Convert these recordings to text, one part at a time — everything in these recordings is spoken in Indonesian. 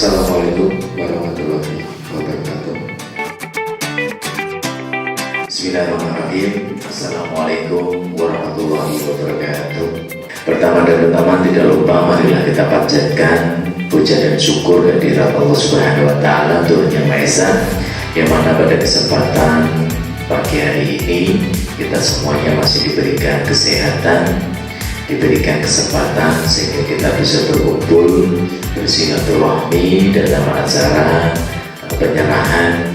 Assalamualaikum warahmatullahi wabarakatuh. Bismillahirrahmanirrahim. Assalamualaikum warahmatullahi wabarakatuh. Pertama dan utama tidak lupa marilah kita panjatkan puja dan syukur kehadirat Allah Subhanahu wa taala Tuhan Yang Maha Esa, yang mana pada kesempatan pagi hari ini kita semuanya masih diberikan kesehatan, diberikan kesempatan sehingga kita bisa berkumpul bersilaturahmi dalam acara penyerahan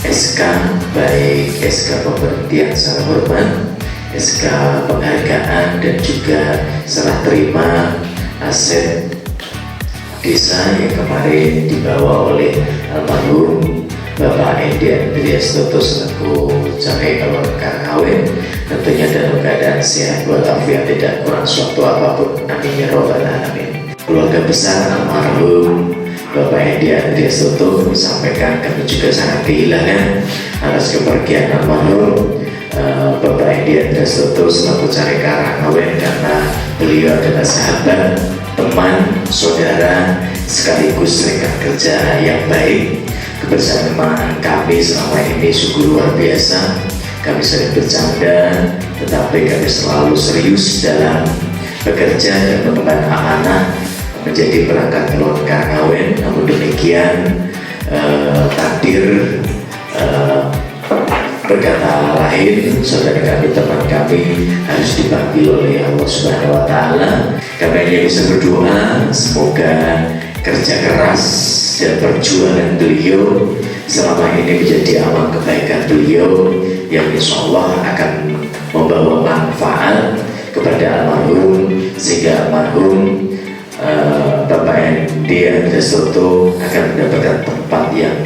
SK, baik SK pemberhentian secara hormat, SK penghargaan, dan juga serah terima aset desa yang kemarin dibawa oleh almarhum Bapak Endi Andreas Toto selaku Cakai Keluarga Kawin, tentunya dalam keadaan sehat walafiat, tidak kurang suatu apapun. Amin ya robbal alamin. Keluarga besar almarhum Bapak Endi Andreas Toto, kami sampaikan kami juga sangat kehilangan atas kepergian almarhum Bapak Endi Andreas Toto selaku Cakai Kawin, karena beliau adalah sahabat, teman, saudara, sekaligus rekan kerja yang baik. Kebersamaan kami selama ini sungguh luar biasa. Kami sering bercanda, tetapi kami selalu serius dalam bekerja dan mengemban amanah menjadi perangkat keluarga kawin. Namun demikian takdir berkata lain, saudara kami, teman kami harus dipanggil oleh Allah Subhanahu wa taala. Kami hanya bisa berdoa semoga kerja keras dan perjuangan beliau selama ini menjadi amal kebaikan beliau yang insya Allah akan membawa manfaat kepada almarhum, sehingga almarhum Bapak Endi Andreas Toto akan mendapatkan tempat yang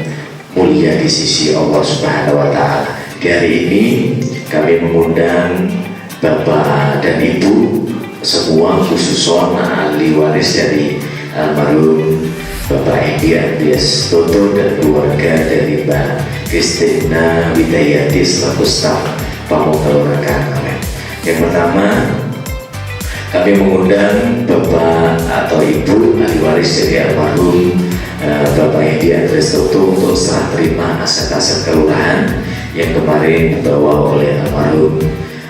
mulia di sisi Allah Subhanahu wa taala. Di hari ini kami mengundang Bapak dan Ibu semua, khususon ahli waris dari almarhum Bapak Endi Andreas Toto dan keluarga dari Mbak Kristina Widayati selaku staf Pamongkeluarga Kawin. Yang pertama, kami mengundang Bapak atau Ibu ahli waris dari almarhum Bapak Endi Andreas Toto untuk serah terima aset-aset kelurahan yang kemarin dibawa oleh almarhum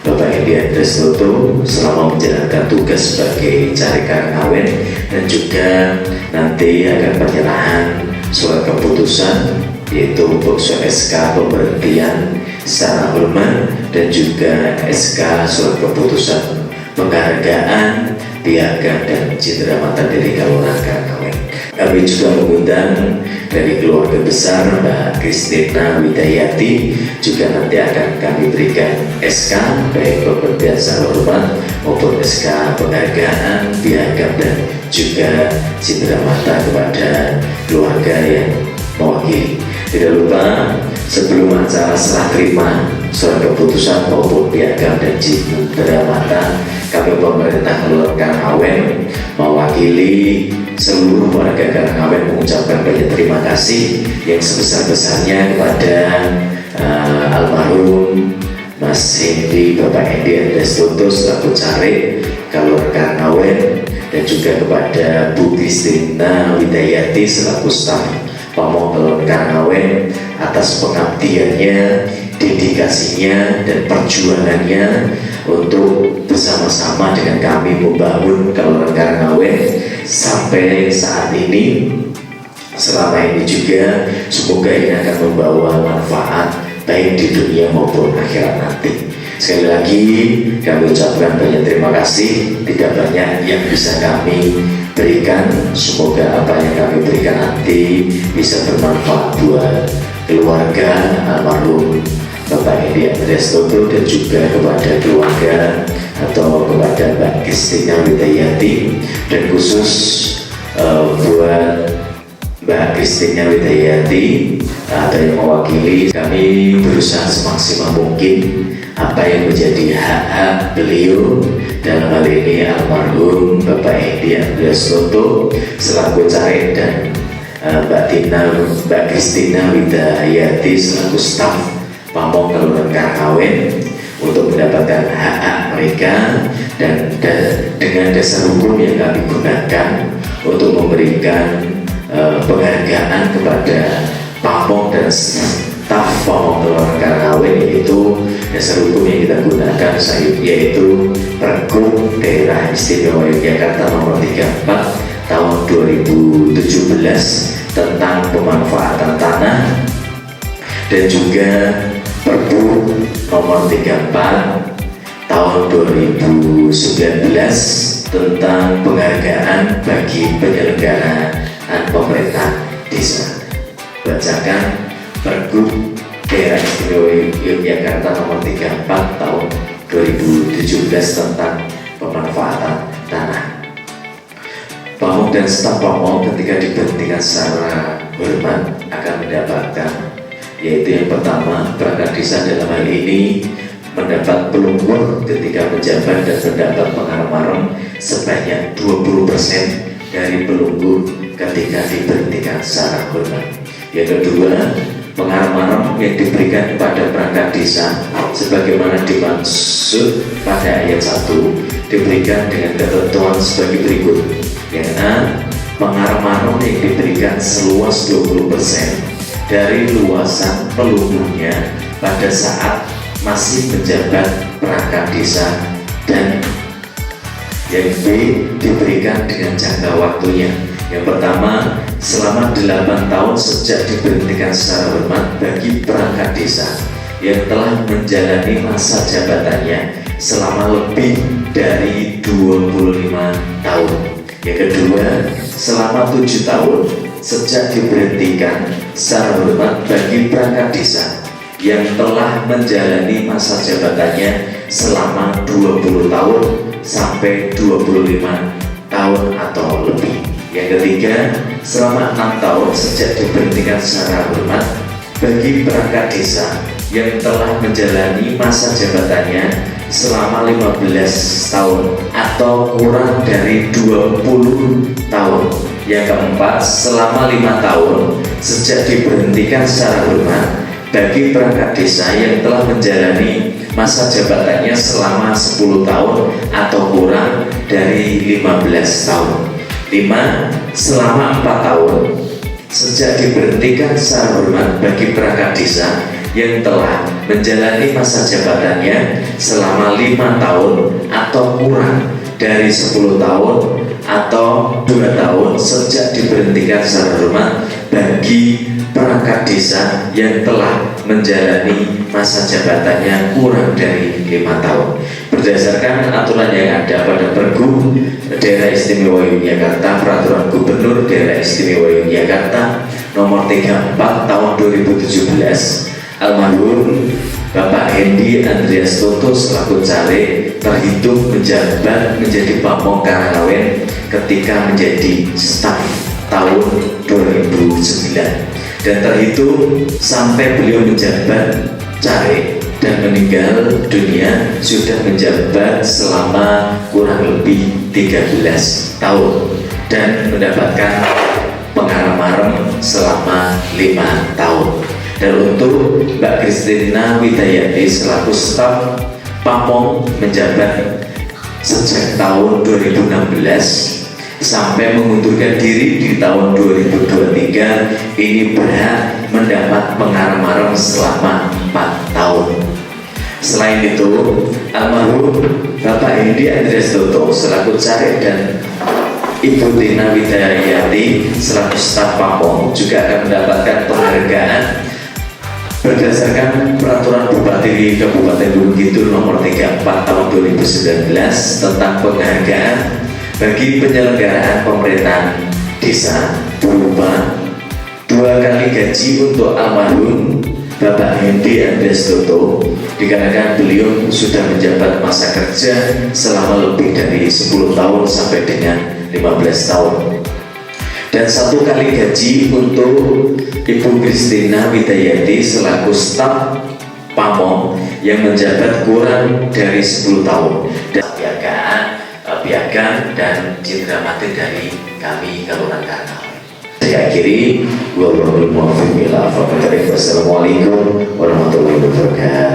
Bapak Endi Andreas Toto selama menjalankan tugas sebagai Cakai Kawin, dan juga nanti akan penyerahan surat keputusan yaitu untuk SK pemberhentian secara hormat dan juga SK surat keputusan penghargaan, piagam, dan cindera mata dari keluarga kawin. Kami juga mengundang dari keluarga besar Mbak Kristina Widayati, juga nanti akan kami berikan SK baik pemberhentian secara hormat maupun SK penghargaan, piagam, dan juga cindera mata kepada keluarga yang mewakili. Tidak lupa sebelum acara serah terima surat keputusan maupun piagam dan cindera mata, kami pemerintah keluarga Kawin mewakili seluruh warga Karangawen mengucapkan banyak terima kasih yang sebesar-besarnya kepada almarhum Mas Endi, Bapak Endi Andreas Toto selaku Cakai Keluarga Kawin, dan juga kepada Bu Kristina Widayati selaku staf Pamongkeluarga Kawin atas pengabdiannya, dedikasinya, dan perjuangannya untuk bersama-sama dengan kami membangun keluarga Kawin sampai saat ini. Selama ini juga semoga ini akan membawa manfaat baik di dunia maupun akhirat nanti. Sekali lagi kami ucapkan banyak terima kasih. Tidak banyak yang bisa kami berikan, semoga apa yang kami berikan nanti bisa bermanfaat buat keluarga almarhum Bapak Endi Andreas Toto dan juga kepada keluarga atau kepada Mbak Kristina Widayati, dan khusus buat Mbak Kristina Widayati atau yang mewakili, kami berusaha semaksimal mungkin apa yang menjadi hak-hak beliau, dalam hal ini almarhum Bapak Endi Andreas Toto selaku Cakai, dan Mbak Kristina Widayati selaku staf Pamongkeluarga Kawin untuk mendapatkan hak-hak mereka, dan dengan dasar hukum yang kami gunakan untuk memberikan penghargaan kepada pamong dan staf pamong Kelurahan Karangawen, yaitu dasar hukum yang kita gunakan yaitu Pergub Daerah Istimewa Yogyakarta nomor 34 tahun 2017 tentang pemanfaatan tanah, dan juga Perbu nomor 34 tahun 2019 tentang penghargaan bagi penyelenggaraan pemerintah desa. Bacakan Pergub Daerah Istimewa Yogyakarta nomor 34 tahun 2017 tentang pemanfaatan tanah. Pamong dan staf pamong ketika diberhentikan secara hormat akan mendapatkan, yaitu yang pertama, perangkat desa dalam hal ini mendapat pelungkur ketika menjabat dan mendapat pengarang-arang sebanyak 20% dari pelungkur ketika diberhentikan secara hormat. Yang kedua, pengarang-arang yang diberikan kepada perangkat desa sebagaimana dimaksud pada ayat 1 diberikan dengan ketentuan sebagai berikut. Yang A, pengarang-arang yang diberikan seluas 20% dari luasan pelungkurnya pada saat masih menjabat perangkat desa, dan yang B, diberikan dengan jangka waktunya. Yang pertama, selama 8 tahun sejak diberhentikan secara hormat bagi perangkat desa yang telah menjalani masa jabatannya selama lebih dari 25 tahun. Yang kedua, selama 7 tahun sejak diberhentikan secara hormat bagi perangkat desa yang telah menjalani masa jabatannya selama 20 tahun sampai 25 tahun atau lebih. Yang ketiga, selama 6 tahun sejak diberhentikan secara hormat bagi perangkat desa yang telah menjalani masa jabatannya selama 15 tahun atau kurang dari 20 tahun. Yang keempat, selama 5 tahun sejak diberhentikan secara hormat bagi perangkat desa yang telah menjalani masa jabatannya selama 10 tahun atau kurang dari 15 tahun. 5. Selama 4 tahun sejak diberhentikan secara hormat bagi perangkat desa yang telah menjalani masa jabatannya selama 5 tahun atau kurang dari 10 tahun atau 2 tahun sejak diberhentikan secara hormat bagi perangkat desa yang telah menjalani masa jabatannya kurang dari 5 tahun. Berdasarkan aturan yang ada pada Pergub Daerah Istimewa Yogyakarta, Peraturan Gubernur Daerah Istimewa Yogyakarta nomor 34 tahun 2017, almarhum Bapak Hendy Andreas Toto selaku caleg terhitung menjabat menjadi Pamong Karangawen ketika menjadi staf tahun 2009, dan terhitung sampai beliau menjabat caleg dan meninggal dunia sudah menjabat selama kurang lebih 13 tahun dan mendapatkan pengarang-arang selama 5 tahun. Dan untuk Mbak Kristina Widayati selaku staf Pamong menjabat sejak tahun 2016 sampai mengundurkan diri di tahun 2023, ini berhak mendapat pengarang-arang selama 4 tahun. Selain itu, almarhum Bapak Hendy Andreas Toto selaku caleg dan Ibu Tina Widayati selaku staf Pamong juga akan mendapatkan penghargaan berdasarkan Peraturan Bupati Kabupaten Gunung Kidul nomor 34 tahun 2019 tentang penghargaan bagi penyelenggaraan pemerintahan desa berupa 2 kali gaji untuk almarhum Bapak Hendy Andreas Toto dikarenakan beliau sudah menjabat masa kerja selama lebih dari 10 tahun sampai dengan 15 tahun, dan 1 kali gaji untuk Ibu Kristina Widayati selaku staf Pamong yang menjabat kurang dari 10 tahun, dan piagam dan cindera mati dari kami Kelurahan Karangawen. Saya akhiri, wassalamualaikum warahmatullahi wabarakatuh.